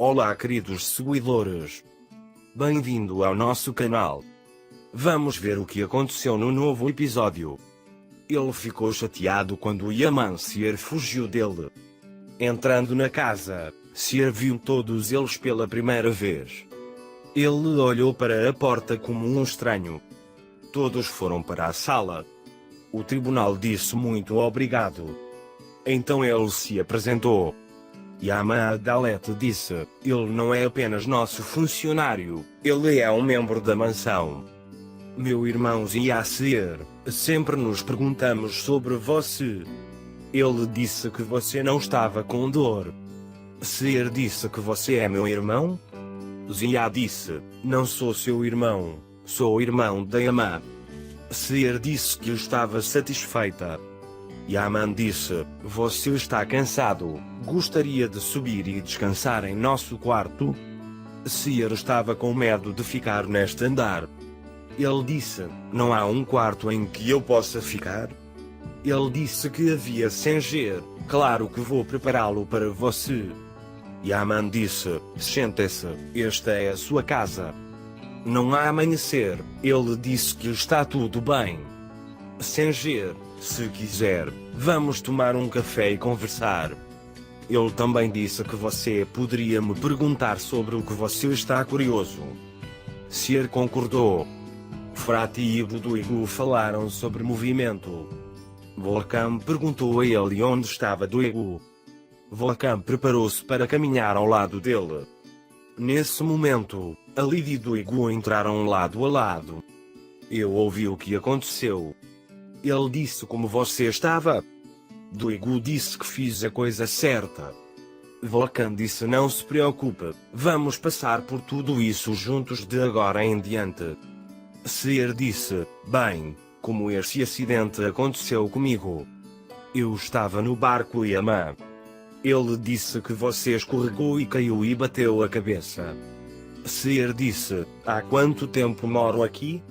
Olá, queridos seguidores. Bem-vindo ao nosso canal. Vamos ver o que aconteceu no novo episódio. Ele ficou chateado quando Yaman Seer fugiu dele. Entrando na casa, Seer viu todos eles pela primeira vez. Ele olhou para a porta como um estranho. Todos foram para a sala. O tribunal disse muito obrigado. Então ele se apresentou. Yaman Adalet disse: ele não é apenas nosso funcionário, ele é um membro da mansão. Meu irmão Ziasir, sempre nos perguntamos sobre você. Ele disse que você não estava com dor. Seer disse que você é meu irmão? Zia disse: não sou seu irmão, sou o irmão da Yaman. Seer disse que estava satisfeita. Yaman disse: você está cansado, gostaria de subir e descansar em nosso quarto? Seer estava com medo de ficar neste andar. Ele disse: não há um quarto em que eu possa ficar? Ele disse que havia Senger, claro que vou prepará-lo para você. Yaman disse: sente-se, esta é a sua casa. Não há amanhecer, ele disse que está tudo bem. Senger, se quiser, vamos tomar um café e conversar. Ele também disse que você poderia me perguntar sobre o que você está curioso. Seer concordou. Frati e Buduigu falaram sobre movimento. Volcán perguntou a ele onde estava Duigu. Volcán preparou-se para caminhar ao lado dele. Nesse momento, Ali e Duigu entraram lado a lado. Eu ouvi o que aconteceu. Ele disse como você estava. Duigu disse que fiz a coisa certa. Volcán disse: não se preocupe, vamos passar por tudo isso juntos de agora em diante. Seer disse: bem, como esse acidente aconteceu comigo. Eu estava no barco Yaman. Ele disse que você escorregou e caiu e bateu a cabeça. Seer disse: há quanto tempo moro aqui?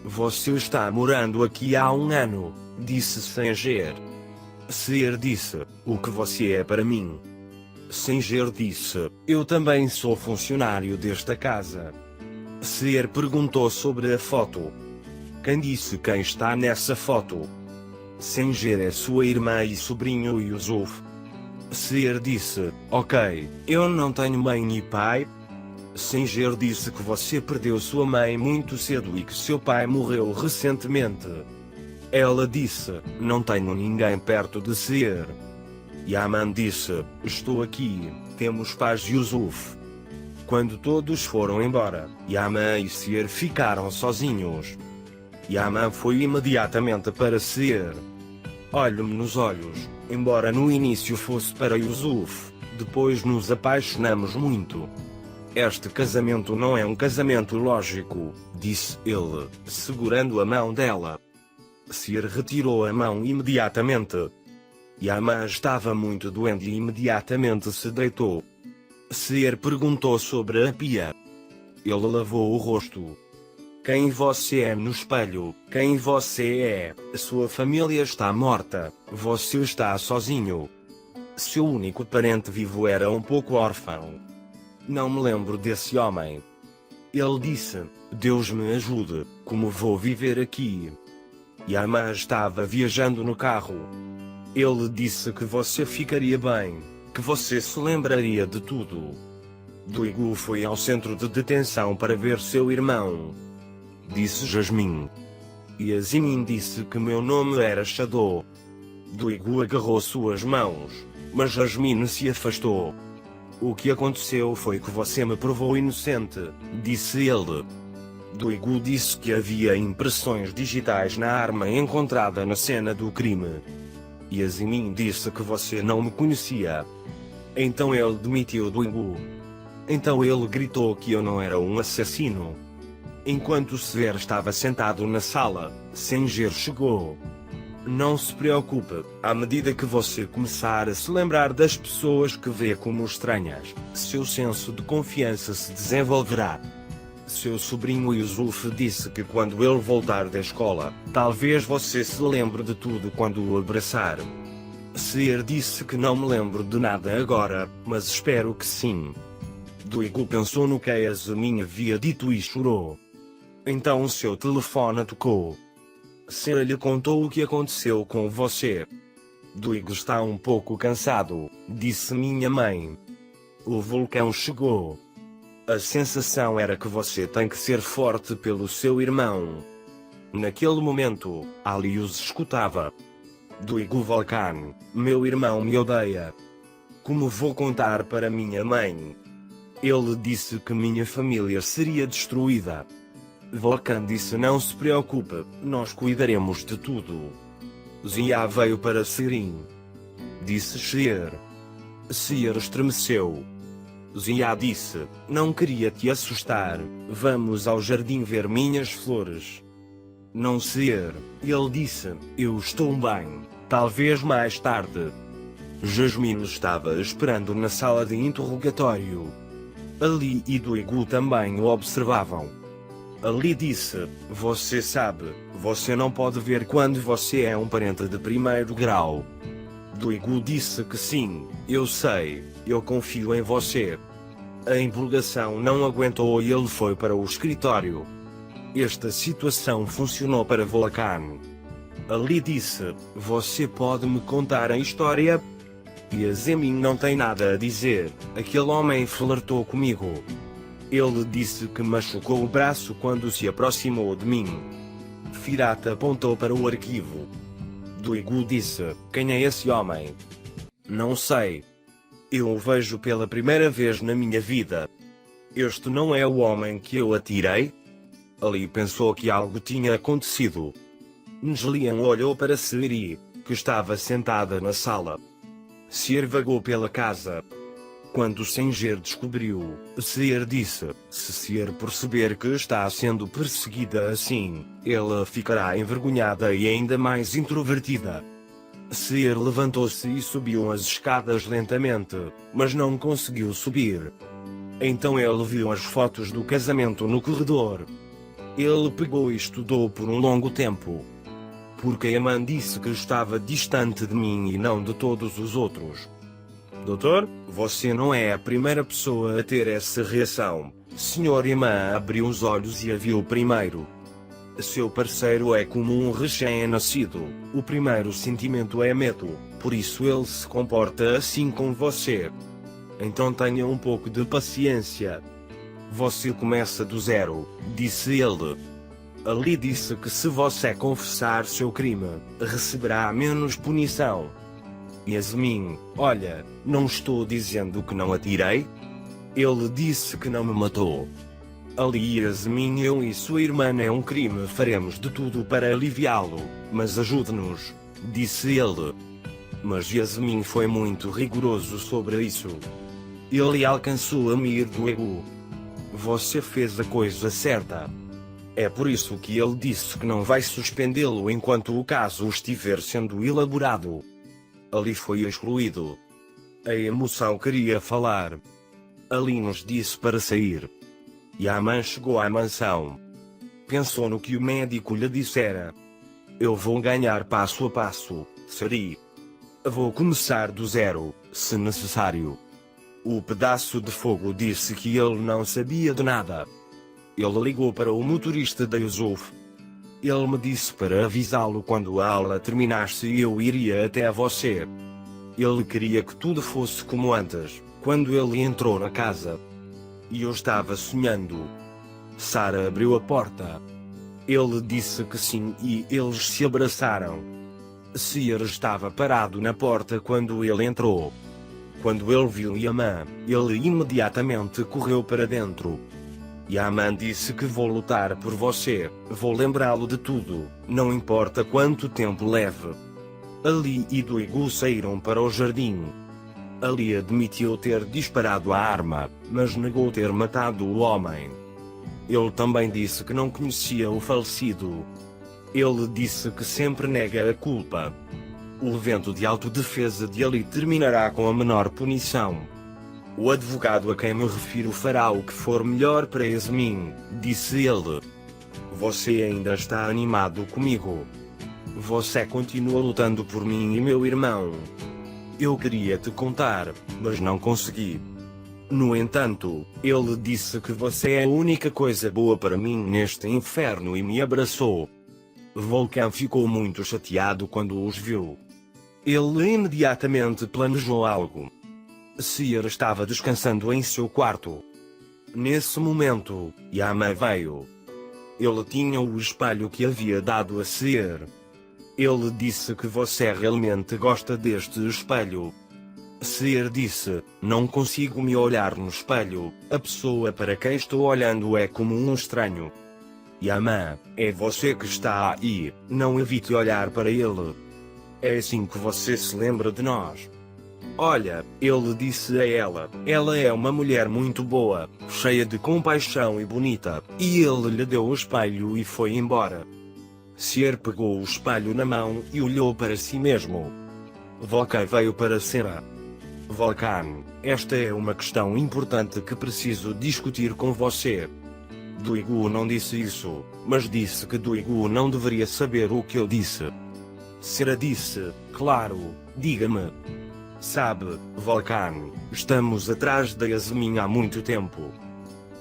Você está morando aqui há um ano, disse Senger. Seer disse: o que você é para mim? Senger disse: eu também sou funcionário desta casa. Seer perguntou sobre a foto. Quem disse quem está nessa foto? Senger é sua irmã e sobrinho Yusuf. Seer disse: ok, eu não tenho mãe e pai. Senger disse que você perdeu sua mãe muito cedo e que seu pai morreu recentemente. Ela disse: não tenho ninguém perto de Seer. Yaman disse: estou aqui, temos paz Yusuf. Quando todos foram embora, Yaman e Seer ficaram sozinhos. Yaman foi imediatamente para Seer. Olhe-me nos olhos, embora no início fosse para Yusuf, depois nos apaixonamos muito. Este casamento não é um casamento lógico, disse ele, segurando a mão dela. Seer retirou a mão imediatamente. Yaman estava muito doente e imediatamente se deitou. Seer perguntou sobre a pia. Ele lavou o rosto. Quem você é no espelho? Quem você é? Sua família está morta, você está sozinho. Seu único parente vivo era um pouco órfão. Não me lembro desse homem. Ele disse: Deus me ajude, como vou viver aqui? Yaman estava viajando no carro. Ele disse que você ficaria bem, que você se lembraria de tudo. Duigu foi ao centro de detenção para ver seu irmão. Disse Jasmine. Yazimin disse que meu nome era Shadow. Duigu agarrou suas mãos, mas Jasmine se afastou. O que aconteceu foi que você me provou inocente, disse ele. Duigu disse que havia impressões digitais na arma encontrada na cena do crime. Yazimin disse que você não me conhecia. Então ele demitiu Duigu. Então ele gritou que eu não era um assassino. Enquanto Seer estava sentado na sala, Senger chegou. Não se preocupe, à medida que você começar a se lembrar das pessoas que vê como estranhas, seu senso de confiança se desenvolverá. Seu sobrinho Yusuf disse que quando ele voltar da escola, talvez você se lembre de tudo quando o abraçar. Seer disse que não me lembro de nada agora, mas espero que sim. Duigo pensou no que Yasmin havia dito e chorou. Então seu telefone tocou. Seer lhe contou o que aconteceu com você. Duigo está um pouco cansado, disse minha mãe. O vulcão chegou. A sensação era que você tem que ser forte pelo seu irmão. Naquele momento, Ali os escutava. Duigo Volcan, meu irmão me odeia. Como vou contar para minha mãe? Ele disse que minha família seria destruída. Volcan disse: não se preocupe, nós cuidaremos de tudo. Zia veio para Serin. Disse Seer. Seer estremeceu. Zia disse: não queria te assustar, vamos ao jardim ver minhas flores. Não, Seer, ele disse, eu estou bem, talvez mais tarde. Jasmine estava esperando na sala de interrogatório. Ali e Duigo também o observavam. Ali disse: você sabe, você não pode ver quando você é um parente de primeiro grau. Duigo disse que sim, eu sei, eu confio em você. A empolgação não aguentou e ele foi para o escritório. Esta situação funcionou para Volcan. Ali disse: você pode me contar a história? Yasmin não tem nada a dizer, aquele homem flertou comigo. Ele disse que machucou o braço quando se aproximou de mim. Firat apontou para o arquivo. Duigo disse: quem é esse homem? Não sei. Eu o vejo pela primeira vez na minha vida. Este não é o homem que eu atirei? Ali pensou que algo tinha acontecido. Njelian olhou para Seer, que estava sentada na sala. Seer vagou pela casa. Quando Senger descobriu, Seer disse: se Seer perceber que está sendo perseguida assim, ela ficará envergonhada e ainda mais introvertida. Seer levantou-se e subiu as escadas lentamente, mas não conseguiu subir. Então ele viu as fotos do casamento no corredor. Ele pegou e estudou por um longo tempo. Porque Yaman disse que estava distante de mim e não de todos os outros. Doutor, você não é a primeira pessoa a ter essa reação. Sr. Yaman abriu os olhos e a viu primeiro. Seu parceiro é como um recém-nascido. O primeiro sentimento é medo, por isso ele se comporta assim com você. Então tenha um pouco de paciência. Você começa do zero, disse ele. Ali disse que se você confessar seu crime, receberá menos punição. Yasmin, olha, não estou dizendo que não atirei. Ele disse que não me matou. Ali Yasmin, eu e sua irmã é um crime, faremos de tudo para aliviá-lo, mas ajude-nos, disse ele. Mas Yasmin foi muito rigoroso sobre isso. Ele alcançou a mir do ego. Você fez a coisa certa. É por isso que ele disse que não vai suspendê-lo enquanto o caso estiver sendo elaborado. Ali foi excluído. A emoção queria falar. Ali nos disse para sair. Yaman chegou à mansão. Pensou no que o médico lhe dissera. Eu vou ganhar passo a passo, Seri. Vou começar do zero, se necessário. O pedaço de fogo disse que ele não sabia de nada. Ele ligou para o motorista da Yusuf. Ele me disse para avisá-lo quando a aula terminasse e eu iria até você. Ele queria que tudo fosse como antes, quando ele entrou na casa. E eu estava sonhando. Sara abriu a porta. Ele disse que sim e eles se abraçaram. Seer estava parado na porta quando ele entrou. Quando ele viu Yaman, ele imediatamente correu para dentro. Yaman disse que vou lutar por você, vou lembrá-lo de tudo, não importa quanto tempo leve. Ali e Duigo saíram para o jardim. Ali admitiu ter disparado a arma, mas negou ter matado o homem. Ele também disse que não conhecia o falecido. Ele disse que sempre nega a culpa. O evento de autodefesa de Ali terminará com a menor punição. O advogado a quem me refiro fará o que for melhor para Yasmin, disse ele. Você ainda está animado comigo. Você continua lutando por mim e meu irmão. Eu queria te contar, mas não consegui. No entanto, ele disse que você é a única coisa boa para mim neste inferno e me abraçou. Volcan ficou muito chateado quando os viu. Ele imediatamente planejou algo. Seer estava descansando em seu quarto. Nesse momento, Yama veio. Ele tinha o espelho que havia dado a Seer. Ele disse que você realmente gosta deste espelho. Seer disse: não consigo me olhar no espelho, a pessoa para quem estou olhando é como um estranho. Yama, é você que está aí, não evite olhar para ele. É assim que você se lembra de nós. Olha, ele disse a ela é uma mulher muito boa, cheia de compaixão e bonita, e ele lhe deu o espelho e foi embora. Seer pegou o espelho na mão e olhou para si mesmo. Volcan veio para Sera. Volcan, esta é uma questão importante que preciso discutir com você. Duigu não disse isso, mas disse que Duigu não deveria saber o que eu disse. Sera disse: claro, diga-me. Sabe, Volcan, estamos atrás da Yasmin há muito tempo.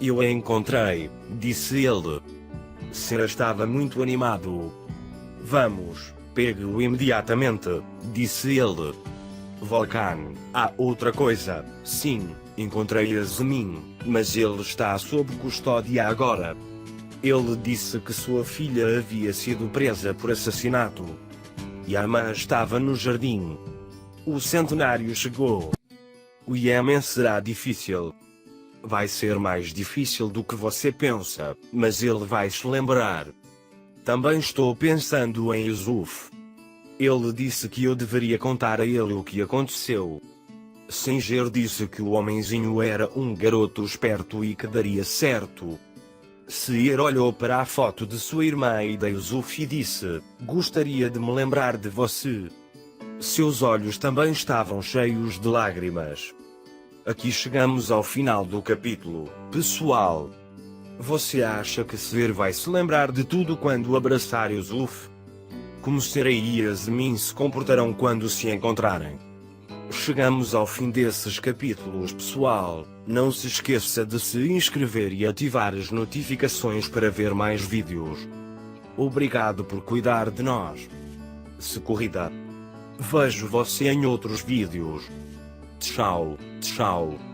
Eu a encontrei, disse ele. Sera estava muito animado. Vamos, pegue-o imediatamente, disse ele. Volcan, há outra coisa, sim, encontrei Yasmin, mas ele está sob custódia agora. Ele disse que sua filha havia sido presa por assassinato. Yama estava no jardim. O centenário chegou. O Yemen será difícil. Vai ser mais difícil do que você pensa, mas ele vai se lembrar. Também estou pensando em Yusuf. Ele disse que eu deveria contar a ele o que aconteceu. Singer disse que o homenzinho era um garoto esperto e que daria certo. Seer olhou para a foto de sua irmã e da Yusuf e disse: gostaria de me lembrar de você. Seus olhos também estavam cheios de lágrimas. Aqui chegamos ao final do capítulo, pessoal. Você acha que Seer vai se lembrar de tudo quando abraçar Yusuf? Como Sera e Yasmin se comportarão quando se encontrarem? Chegamos ao fim desses capítulos, pessoal. Não se esqueça de se inscrever e ativar as notificações para ver mais vídeos. Obrigado por cuidar de nós. Se corrida. Vejo você em outros vídeos. Tchau, tchau.